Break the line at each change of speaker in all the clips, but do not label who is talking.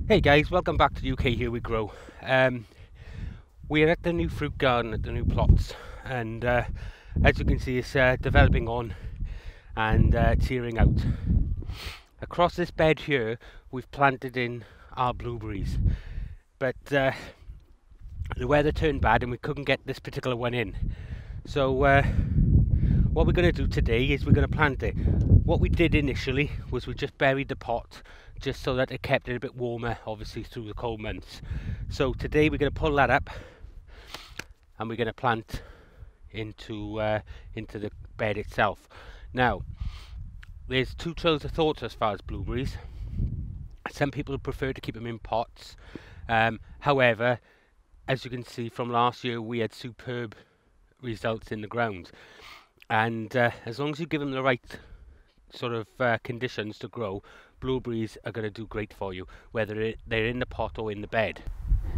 Hey guys, welcome back to UK Here We Grow. We're at the new fruit garden, at the new plots, and as you can see it's developing on and tearing out. Across this bed here we've planted in our blueberries, but the weather turned bad and we couldn't get this particular one in. So what we're going to do today is we're going to plant it. What we did initially was we just buried the pot just so that it kept it a bit warmer, obviously through the cold months. So today we're going to pull that up and we're going to plant into the bed itself. Now there's two trails of thought as far as blueberries. Some people prefer to keep them in pots. However, as you can see from last year, we had superb results in the ground, and as long as you give them the right sort of conditions to grow, blueberries are going to do great for you, whether they're in the pot or in the bed.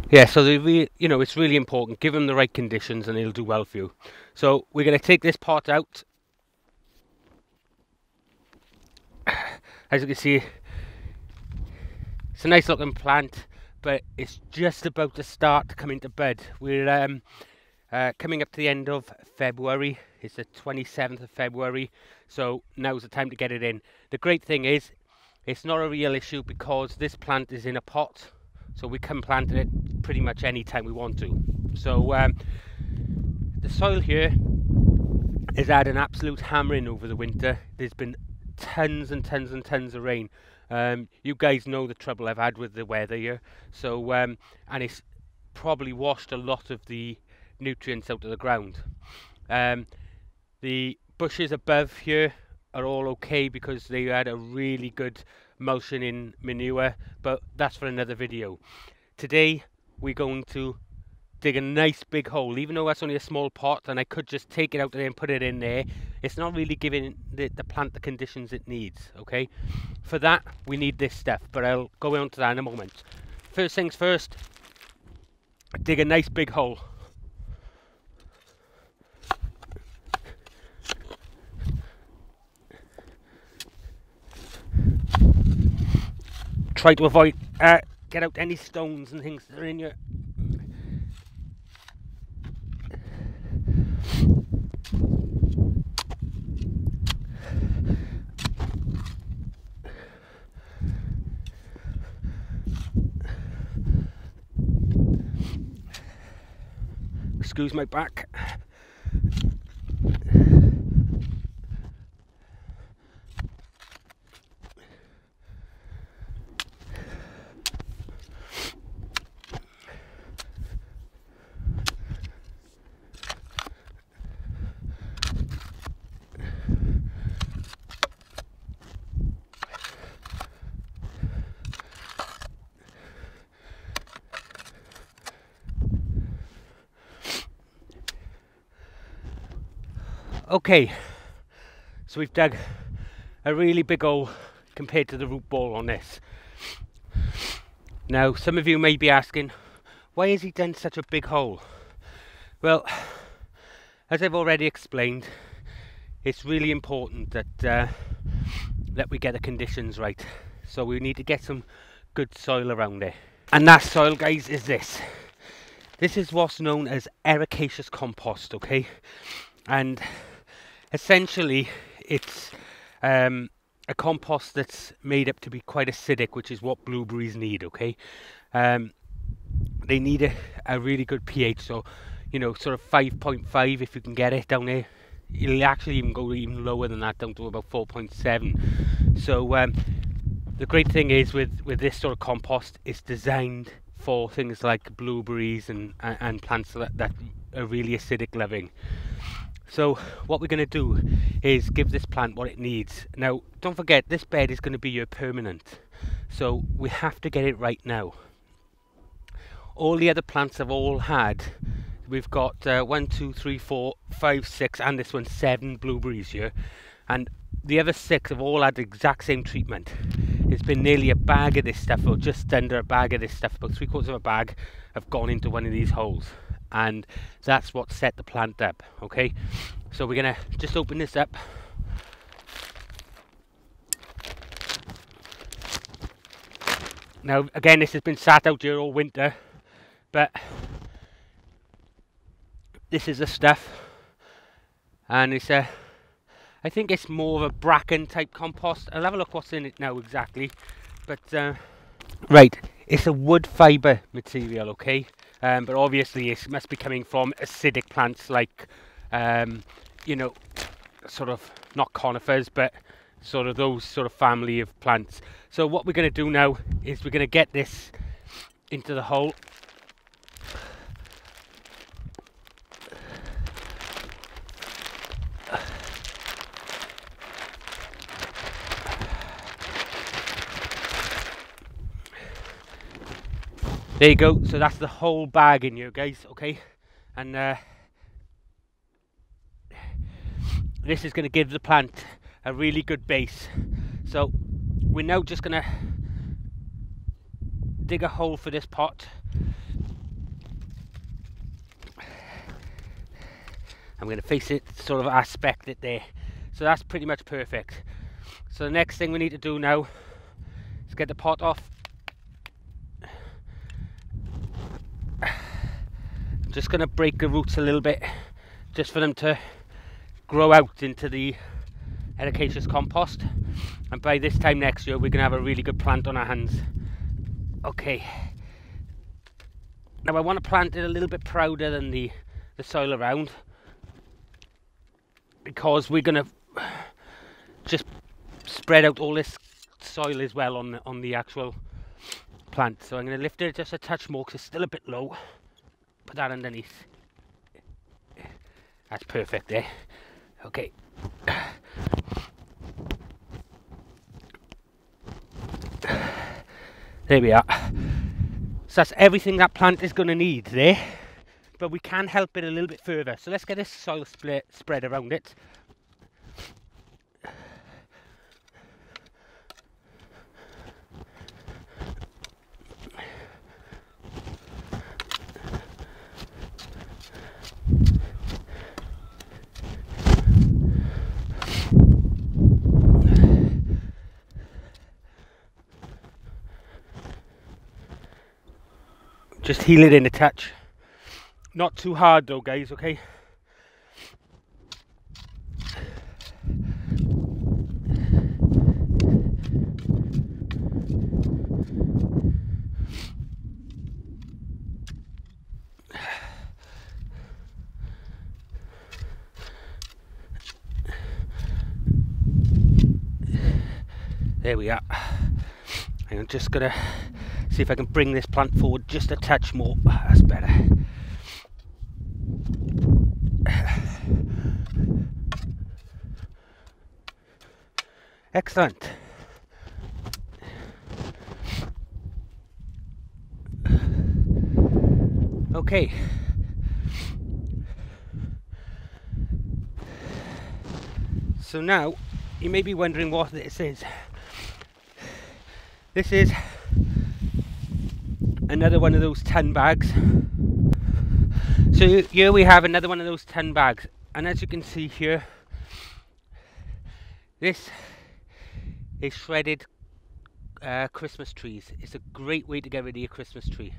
Yeah, so it's really important. Give them the right conditions and it'll do well for you. So we're going to take this pot out. As you can see, it's a nice looking plant, but it's just about to start to come into bud. We're coming up to the end of February. It's the 27th of February, so now's the time to get it in. The great thing is, it's not a real issue because this plant is in a pot, so we can plant it pretty much any time we want to. So the soil here has had an absolute hammering over the winter. There's been tons and tons and tons of rain. You guys know the trouble I've had with the weather here. So and it's probably washed a lot of the nutrients out of the ground. The bushes above here are all okay because they had a really good mulching in manure, but that's for another video. Today we're going to dig a nice big hole, even though that's only a small pot and I could just take it out of there and put it in there. It's not really giving the plant the conditions it needs. Okay, for that we need this stuff, but I'll go on to that in a moment. First things first, dig a nice big hole. Try to avoid get out any stones and things that are in your excuse my back. Okay, so we've dug a really big hole compared to the root ball on this. Now some of you may be asking, why has he done such a big hole? Well, as I've already explained, it's really important that we get the conditions right. So we need to get some good soil around there, and that soil, guys, is this. This is what's known as ericaceous compost. Okay, and essentially it's a compost that's made up to be quite acidic, which is what blueberries need. Okay, they need a really good pH, so sort of 5.5 if you can get it down there. It'll actually even go even lower than that, down to about 4.7. so the great thing is with this sort of compost, it's designed for things like blueberries and plants that are really acidic loving. So what we're going to do is give this plant what it needs. Now don't forget, this bed is going to be your permanent, so we have to get it right now. All the other plants have all had, we've got 1, 2, 3, 4, 5, 6 and this one 7 blueberries here, and the other 6 have all had the exact same treatment. It's been nearly a bag of this stuff, or just under a bag of this stuff, about 3/4 of a bag have gone into one of these holes, and that's what set the plant up. Okay, so we're gonna just open this up. Now again, this has been sat out here all winter, but this is the stuff, and it's a, I think it's more of a bracken type compost. I'll have a look what's in it now exactly, but right, it's a wood fibre material, okay, but obviously it must be coming from acidic plants like you know, sort of not conifers, but sort of those sort of family of plants. So what we're going to do now is we're going to get this into the hole. There you go. So that's the whole bag in here, guys, okay, and this is going to give the plant a really good base. So we're now just going to dig a hole for this pot. I'm going to face it, sort of aspect it there. So that's pretty much perfect. So the next thing we need to do now is get the pot off. I'm just going to break the roots a little bit, just for them to grow out into the ericaceous compost, and by this time next year we're going to have a really good plant on our hands. Okay, now I want to plant it a little bit prouder than the soil around, because we're going to just spread out all this soil as well on the actual plant. So I'm going to lift it just a touch more because it's still a bit low. Put that underneath. That's perfect there. Okay. There we are. So that's everything that plant is going to need there, but we can help it a little bit further. So let's get this soil spread around it. Just heel it in a touch. Not too hard though, guys, okay? There we are. I'm just gonna see if I can bring this plant forward just a touch more. That's better. Excellent. Okay. So now you may be wondering what this is. This is another one of those ton bags. So here we have another one of those ton bags, and as you can see here, this is shredded Christmas trees. It's a great way to get rid of your Christmas tree.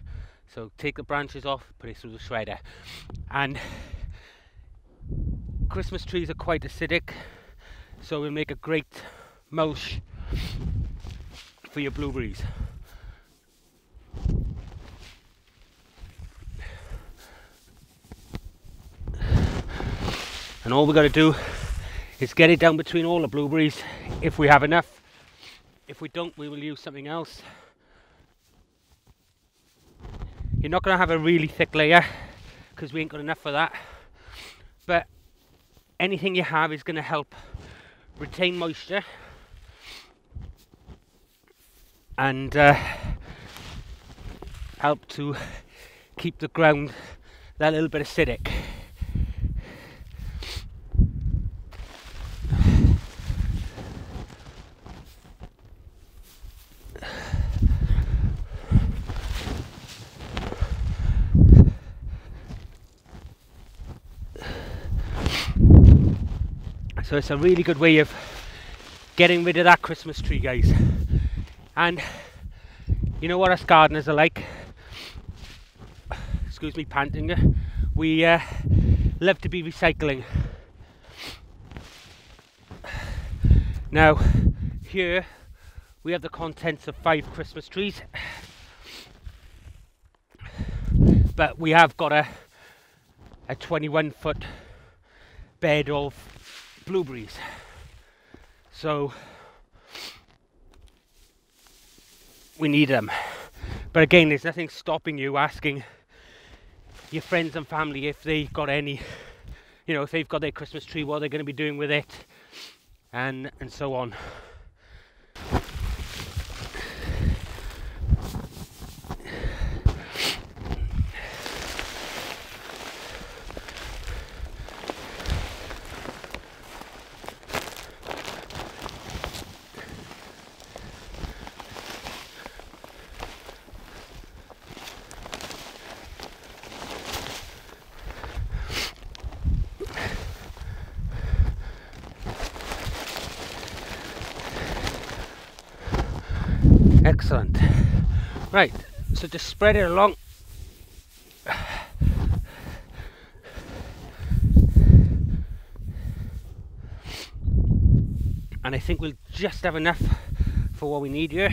So take the branches off, put it through the shredder. And Christmas trees are quite acidic, so we'll make a great mulch for your blueberries. And all we've got to do is get it down between all the blueberries if we have enough. If we don't, we will use something else. You're not going to have a really thick layer because we ain't got enough for that, but anything you have is going to help retain moisture and help to keep the ground that little bit acidic. So it's a really good way of getting rid of that Christmas tree, guys. And You know what us gardeners are like? Excuse me, panting there. We love to be recycling. Now, here we have the contents of 5 Christmas trees, but we have got a 21-foot bed of blueberries. So we need them. But again, there's nothing stopping you asking your friends and family if they've got any, you know, if they've got their Christmas tree, what they're going to be doing with it, and so on. Excellent. Right, so just spread it along. And I think we'll just have enough for what we need here.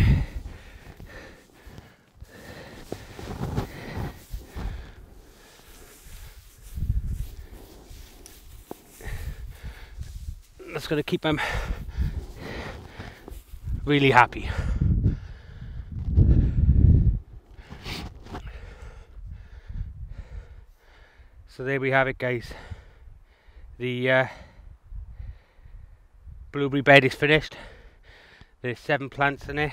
That's going to keep them really happy. So there we have it, guys. The blueberry bed is finished. There's 7 plants in it,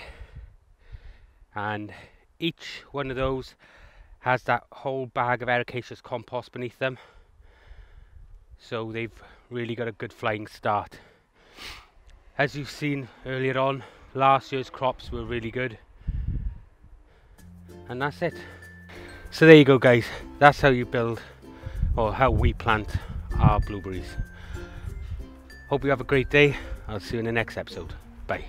and each one of those has that whole bag of ericaceous compost beneath them. So they've really got a good flying start. As you've seen earlier on, last year's crops were really good. And that's it. So there you go, guys. That's how you build, or how we plant our blueberries. Hope you have a great day. I'll see you in the next episode. Bye.